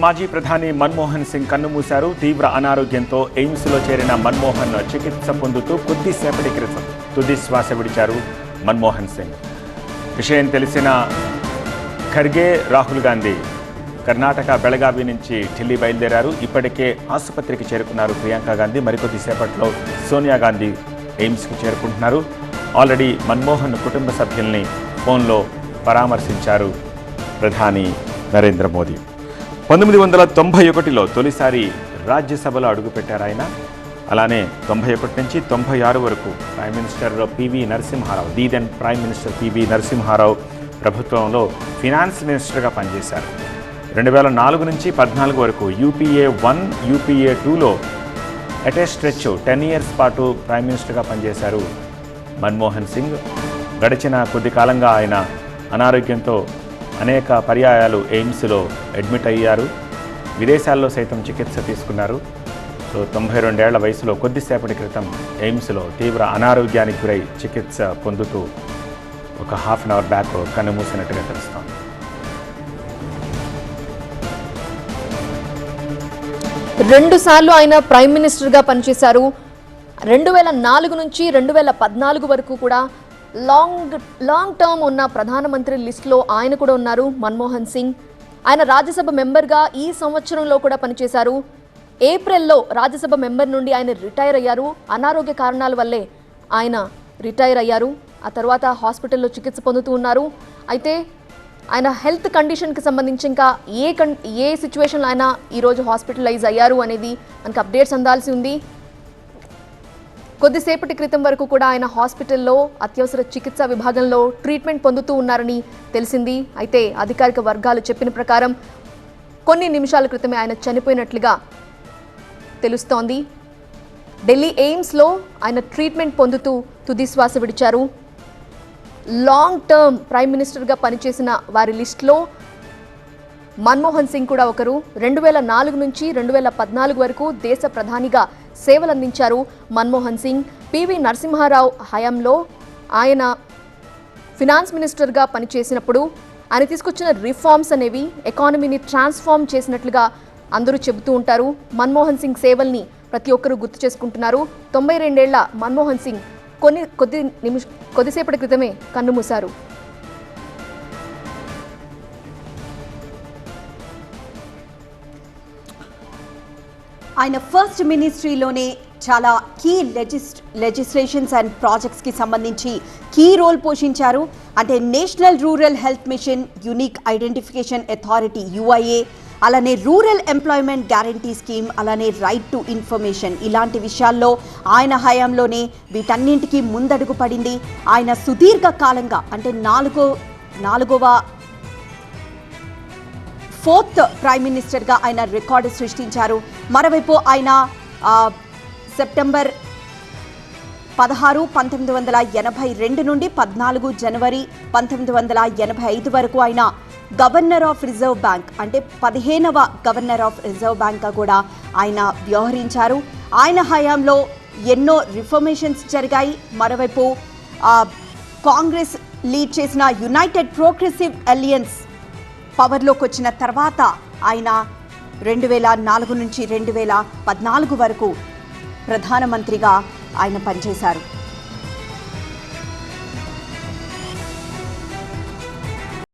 మాజీ ప్రధాని మన్మోహన్ సింగ్ కన్నుమూశారు. తీవ్ర అనారోగ్యంతో ఎయిమ్స్లో చేరిన మన్మోహన్ చికిత్స పొందుతూ కొద్దిసేపటి క్రితం తుది శ్వాస విడిచారు మన్మోహన్ సింగ్. విషయం తెలిసిన ఖర్గే, రాహుల్ గాంధీ కర్ణాటక బెళగావి నుంచి ఢిల్లీ బయలుదేరారు. ఇప్పటికే ఆసుపత్రికి చేరుకున్నారు ప్రియాంక గాంధీ. మరికొద్దిసేపట్లో సోనియా గాంధీ ఎయిమ్స్కి చేరుకుంటున్నారు. ఆల్రెడీ మన్మోహన్ కుటుంబ సభ్యుల్ని ఫోన్లో పరామర్శించారు ప్రధాని నరేంద్ర మోదీ. 1991లో తొలిసారి రాజ్యసభలో అడుగుపెట్టారు ఆయన. అలానే 91 నుంచి 96 వరకు prime minister PV Narasimha Rao, the then prime minister PV Narasimha Rao ప్రభుత్వంలో ఫినాన్స్ మినిస్టర్గా పనిచేశారు. 2004 నుంచి 14 వరకు యూపీఏ 1, యూపీఏ 2లో ఎట్ ఏ స్ట్రెచ్ 10 ఇయర్స్ పాటు ప్రైమ్ మినిస్టర్గా పనిచేశారు మన్మోహన్ సింగ్. గడిచిన కొద్ది కాలంగా ఆయన అనారోగ్యంతో అనేక పర్యాయాలు ఎయిమ్స్లో అడ్మిట్ అయ్యారు. విదేశాల్లో సైతం చికిత్స తీసుకున్నారు. 92 ఏళ్ల వయసులో కొద్దిసేపటి క్రితం ఎయిమ్స్లో తీవ్ర అనారోగ్యానికి గురై చికిత్స పొందుతూ ఒక హాఫ్ అన్ అవర్ బ్యాక్ కన్నుమూసినట్టుగా తెలుస్తోంది. రెండుసార్లు ఆయన ప్రైమ్ మినిస్టర్గా పనిచేశారు. 2004 నుంచి 2014 వరకు కూడా లాంగ్ టర్మ్ ఉన్న ప్రధానమంత్రి లిస్టులో ఆయన కూడా ఉన్నారు మన్మోహన్ సింగ్. ఆయన రాజ్యసభ మెంబర్గా ఈ సంవత్సరంలో కూడా పనిచేశారు. ఏప్రిల్లో రాజ్యసభ మెంబర్ నుండి ఆయన రిటైర్ అయ్యారు. అనారోగ్య కారణాల వల్లే ఆయన రిటైర్ అయ్యారు. ఆ తర్వాత హాస్పిటల్లో చికిత్స పొందుతూ ఉన్నారు. అయితే ఆయన హెల్త్ కండిషన్కి సంబంధించి ఇంకా ఏ సిచ్యువేషన్లో ఆయన ఈరోజు హాస్పిటలైజ్ అయ్యారు అనేది మనకు అప్డేట్స్ అందాల్సి ఉంది. కొద్దిసేపటి క్రితం వరకు కూడా ఆయన హాస్పిటల్లో అత్యవసర చికిత్సా విభాగంలో ట్రీట్మెంట్ పొందుతూ ఉన్నారని తెలిసింది. అయితే అధికారిక వర్గాలు చెప్పిన ప్రకారం కొన్ని నిమిషాల క్రితమే ఆయన చనిపోయినట్లుగా తెలుస్తోంది. ఢిల్లీ ఎయిమ్స్లో ఆయన ట్రీట్మెంట్ పొందుతూ తుది శ్వాస విడిచారు. లాంగ్ టర్మ్ ప్రైమ్ మినిస్టర్గా పనిచేసిన వారి లిస్టులో మన్మోహన్ సింగ్ కూడా ఒకరు. 2004 నుంచి 2014 వరకు దేశ ప్రధానిగా సేవలందించారు మన్మోహన్ సింగ్. పివి నరసింహారావు హయాంలో ఆయన ఫినాన్స్ మినిస్టర్గా పనిచేసినప్పుడు ఆయన తీసుకొచ్చిన రిఫార్మ్స్ అనేవి ఎకానమీని ట్రాన్స్ఫార్మ్ చేసినట్లుగా అందరూ చెబుతూ ఉంటారు. మన్మోహన్ సింగ్ సేవల్ని ప్రతి ఒక్కరూ గుర్తు చేసుకుంటున్నారు. 92 ఏళ్ల మన్మోహన్ సింగ్ కొద్దిసేపటి క్రితమే కన్నుమూశారు. ఆయన ఫస్ట్ మినిస్ట్రీలోనే చాలా కీ లెజిస్లేషన్స్ అండ్ ప్రాజెక్ట్స్కి సంబంధించి కీ రోల్ పోషించారు. అంటే national rural health mission, unique identification authority UIA, అలానే రూరల్ ఎంప్లాయ్మెంట్ గ్యారంటీ స్కీమ్, అలానే రైట్ టు ఇన్ఫర్మేషన్, ఇలాంటి విషయాల్లో ఆయన హయాంలోనే వీటన్నింటికీ ముందడుగు పడింది. ఆయన సుదీర్ఘ కాలంగా అంటే ఫోర్త్ ప్రైమ్ మినిస్టర్గా ఆయన రికార్డు సృష్టించారు. మరోవైపు ఆయన సెప్టెంబర్ 16, 1982 నుండి 14 జనవరి 1985 వరకు ఆయన గవర్నర్ ఆఫ్ రిజర్వ్ బ్యాంక్ అంటే 15వ గవర్నర్ ఆఫ్ రిజర్వ్ బ్యాంక్గా కూడా ఆయన వ్యవహరించారు. ఆయన హయాంలో ఎన్నో రిఫర్మేషన్స్ జరిగాయి. మరోవైపు కాంగ్రెస్ లీడ్ చేసిన యునైటెడ్ ప్రోగ్రెసివ్ అలయన్స్ పవర్లోకి వచ్చిన తర్వాత ఆయన 2004 నుంచి 2014 వరకు ప్రధానమంత్రిగా ఆయన పనిచేశారు.